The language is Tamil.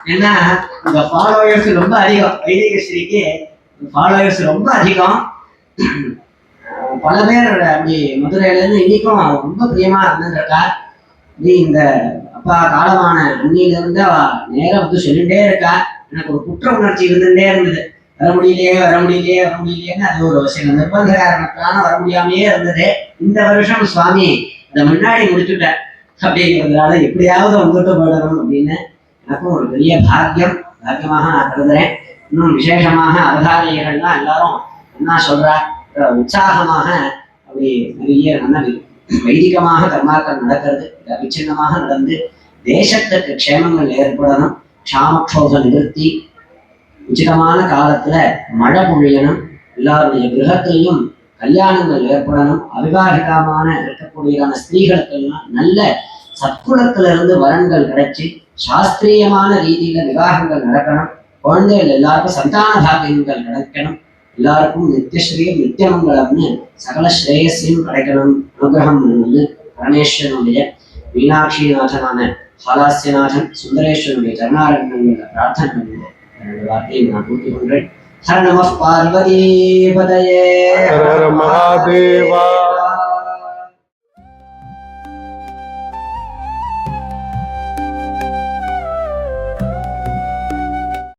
ஏன்னா இந்த ஃபாலோவர்ஸ் ரொம்ப அதிகம், வைதிகஸ்ரீக்கு ஃபாலோவர்ஸ் ரொம்ப அதிகம். பல பேர் அப்படி மதுரையில இருந்து இன்னைக்கும் ரொம்ப பிரியமா இருந்துருக்கா. நீ இந்த அப்பா காலமான அன்னியில இருந்து அவ நேரம் வந்து சொல்லிட்டே இருக்கா. எனக்கு ஒரு குற்ற உணர்ச்சி இருந்துட்டே இருந்தது, வர முடியலையேன்னு. அது ஒரு சில நிர்பந்த காரணத்தான வர முடியாமையே இருந்தது. இந்த வருஷம் சுவாமி அதை முன்னாடி முடிச்சுட்ட அப்படிங்கிறதுனால எப்படியாவது வந்துட்டு போயிடணும் அப்படின்னு எனக்கும் ஒரு பெரிய பாக்கியமாக நான் கருதுறேன். இன்னும் விசேஷமாக அவதாரிகள்லாம் எல்லாரும் என்ன சொல்றா, உற்சாகமாக அப்படி நிறைய நல்ல வைதிகமாக கர்மாக்கள் நடக்கிறது, அவிச்சின்னமாக நடந்து தேசத்துக்கு க்ஷேமங்கள் ஏற்படணும், க்ஷாமக்ஷோக நிவர்த்தி, உச்சிதமான காலத்துல மழை பொழியணும், எல்லாருடைய கிரகத்திலையும் கல்யாணங்கள் ஏற்படணும், அவிவாகிதமான இருக்கக்கூடியதான ஸ்திரீகளுக்கெல்லாம் நல்ல சத்குணத்துல இருந்து வரன்கள் கிடைச்சி சாஸ்திரியமான ரீதியில விவாகங்கள் நடக்கணும், குழந்தைகள் எல்லாருக்கும் சந்தான பாகியங்கள் கிடைக்கணும், எல்லாருக்கும் நித்தியஸ்ரீயம் நித்தியமங்கலம்னு சகல ஸ்ரேயஸையும் கிடைக்கணும். அனுகிரகம் வந்து பரமேஸ்வரனுடைய மீனாட்சிநாதனான ஹாலாஸ்யநாதன் சுந்தரேஸ்வரனுடைய சரணாரங்கள்ல பிரார்த்தனை வார்த்தையை நான் பூர்த்தி பண்றேன். ஹர நம பார்வதி பதயே. ஹர மகாதேவா.